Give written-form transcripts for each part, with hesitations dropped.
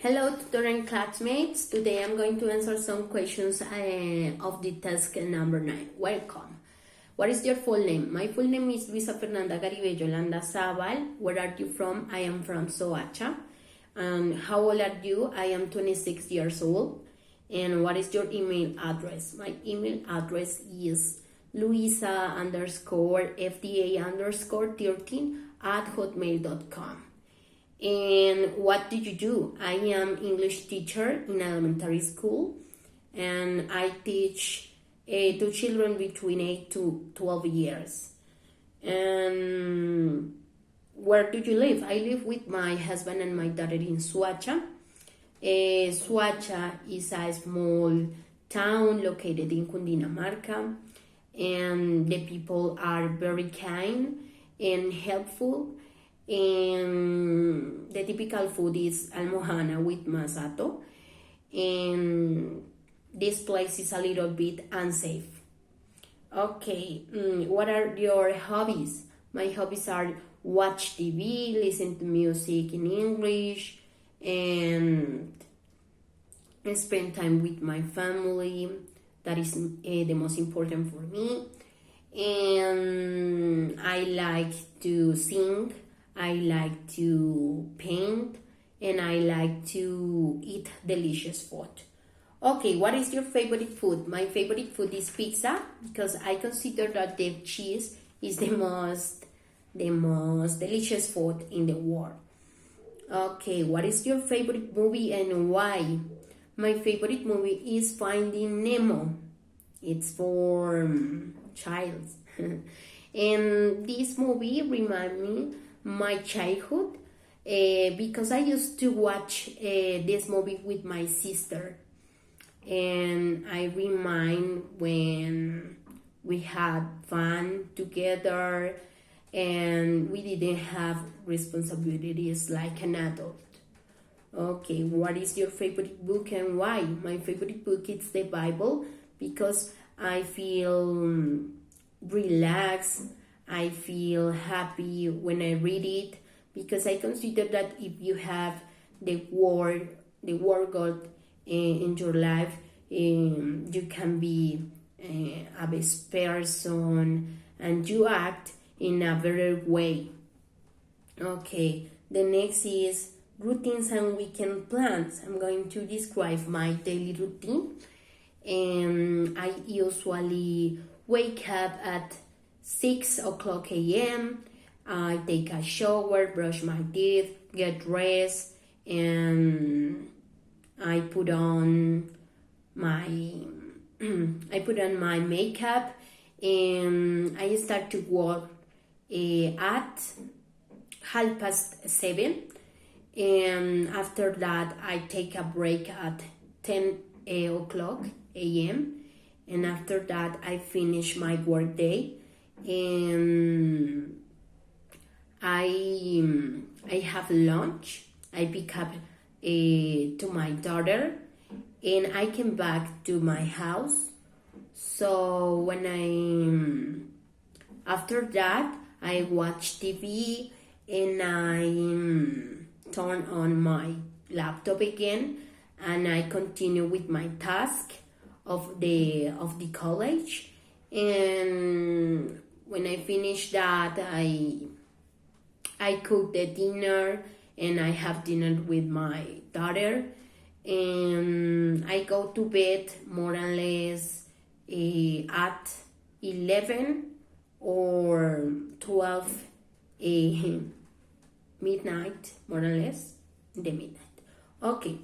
Hello, tutor and classmates. Today I'm going to answer some questions of the task number 9. Welcome. What is your full name? My full name is Luisa Fernanda Garibello Landazabal. Where are you from? I am from Soacha. How old are you? I am 26 years old. And what is your email address? My email address is luisa_fda_13@hotmail.com. And what do you do? I am English teacher in elementary school, and I teach to children between 8 to 12 years. And where do you live? I live with my husband and my daughter in Soacha. Soacha is a small town located in Cundinamarca, and the people are very kind and helpful. And the typical food is almohana with masato. And this place is a little bit unsafe. Okay, what are your hobbies? My hobbies are watch TV, listen to music in English, and spend time with my family. That is the most important for me. And I like to sing. I like to paint, and I like to eat delicious food. Okay, what is your favorite food? My favorite food is pizza, because I consider that the cheese is the most delicious food in the world. Okay, what is your favorite movie and why? My favorite movie is Finding Nemo. It's for childs. And this movie reminds me my childhood, because I used to watch this movie with my sister, and I remind when we had fun together and we didn't have responsibilities like an adult. Okay, what is your favorite book and why? My favorite book is the Bible, because I feel relaxed. I feel happy when I read it, because I consider that if you have the word God in your life, you can be a best person and you act in a better way. Okay, the next is routines and weekend plans. I'm going to describe my daily routine. I usually wake up at 6 o'clock a.m. I take a shower, brush my teeth, get dressed, and I put on my makeup, and I start to work at 7:30, and after that I take a break at 10 o'clock a.m. and after that I finish my work day. And I have lunch. I pick up to my daughter, and I came back to my house. So after that I watch TV, and I turn on my laptop again, and I continue with my task of the college. And when I finish that, I cook the dinner, and I have dinner with my daughter, and I go to bed more or less at 11 or 12 midnight, more or less, the midnight. Okay.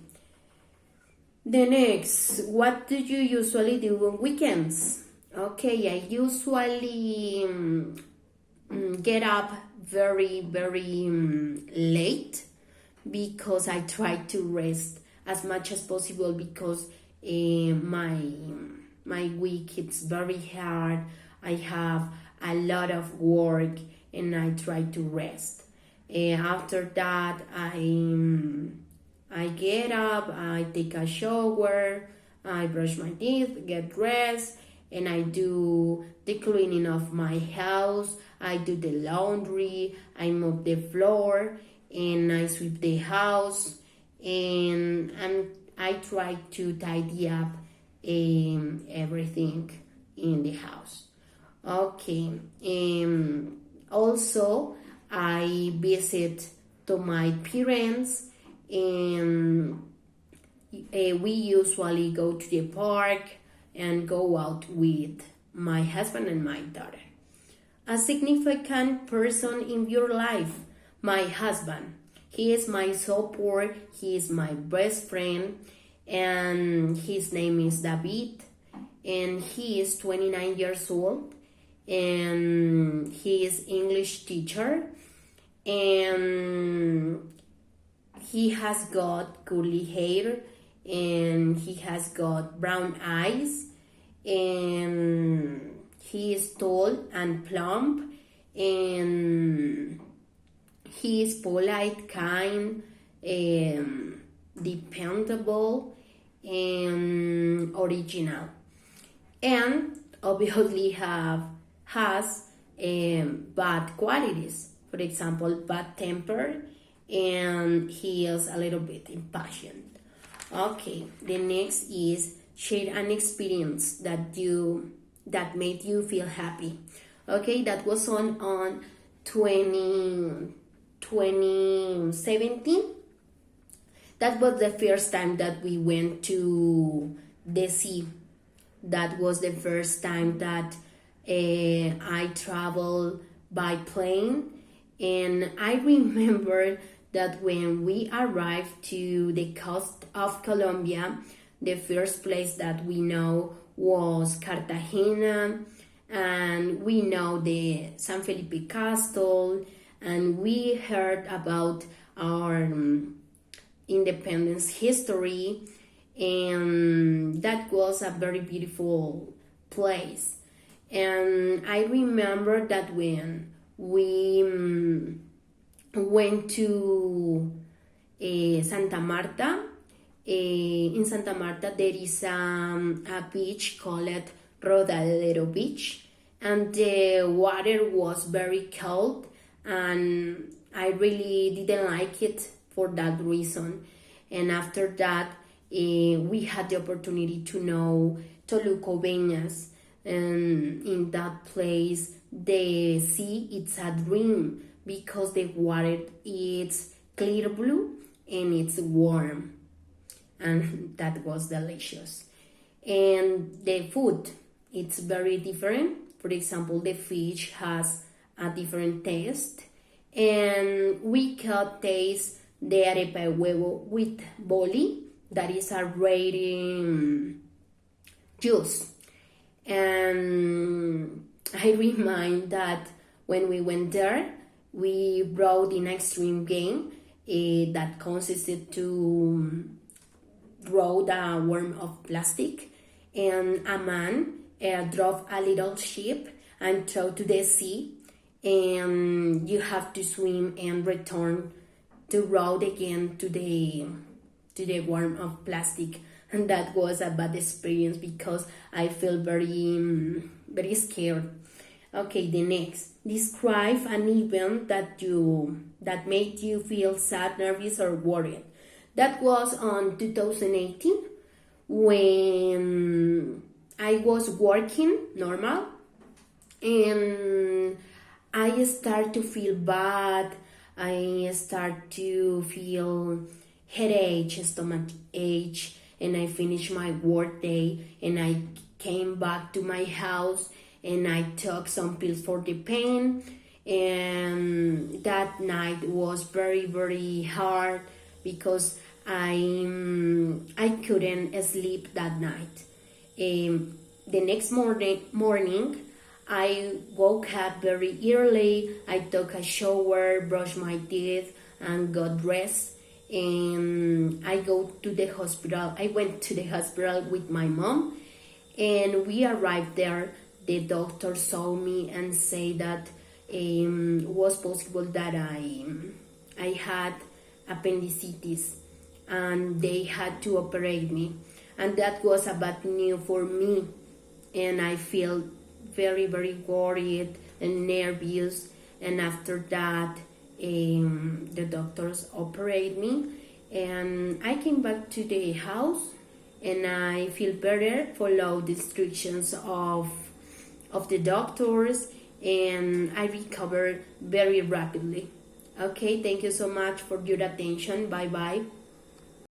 The next, what do you usually do on weekends? Okay, I usually get up very, very late, because I try to rest as much as possible, because my week it's very hard. I have a lot of work, and I try to rest. After that, I get up, I take a shower, I brush my teeth, get dressed, and I do the cleaning of my house. I do the laundry, I mop the floor, and I sweep the house, and I try to tidy up everything in the house. Okay. Also, I visit to my parents, and we usually go to the park and go out with my husband and my daughter. A significant person in your life, my husband. He is my support, he is my best friend, and his name is David, and he is 29 years old, and he is English teacher, and he has got curly hair, and he has got brown eyes, and he is tall and plump, and he is polite, kind, dependable, and original. And obviously has bad qualities. For example, bad temper, and he is a little bit impatient. Okay, the next is share an experience that made you feel happy. Okay, that was on 2017. That was the first time that we went to the sea. That was the first time that I traveled by plane, and I remember that when we arrived to the coast of Colombia, the first place that we know was Cartagena, and we know the San Felipe Castle, and we heard about our independence history, and that was a very beautiful place. And I remember that when we went to Santa Marta, in Santa Marta there is a beach called Rodadero Beach, and the water was very cold, and I really didn't like it for that reason. And after that, we had the opportunity to know Toluco Beñas, and in that place the sea, it's a dream because the water is clear blue and it's warm, and that was delicious. And the food, it's very different. For example, the fish has a different taste, and we could taste the arepa de huevo with boli, that is a red juice. And I remind that when we went there, we brought an extreme game that consisted to throw a worm of plastic, and a man drove a little ship and throw to the sea, and you have to swim and return to road again to the worm of plastic. And that was a bad experience because I feel very scared. Okay, the next. Describe an event that made you feel sad, nervous, or worried. That was on 2018 when I was working normal, and I start to feel bad. I start to feel headache, stomach ache, and I finished my work day, and I came back to my house, and I took some pills for the pain, and that night was very hard because I couldn't sleep that night. The next morning I woke up very early. I took a shower, brushed my teeth, and got dressed. And I went to the hospital with my mom, and we arrived there. The doctor saw me and said that it was possible that I had appendicitis, and they had to operate me, and that was a bad news for me, and I feel very worried and nervous. And after that, the doctors operate me, and I came back to the house and I feel better, follow the instructions of the doctors, and I recovered very rapidly. Okay, thank you so much for your attention. Bye bye.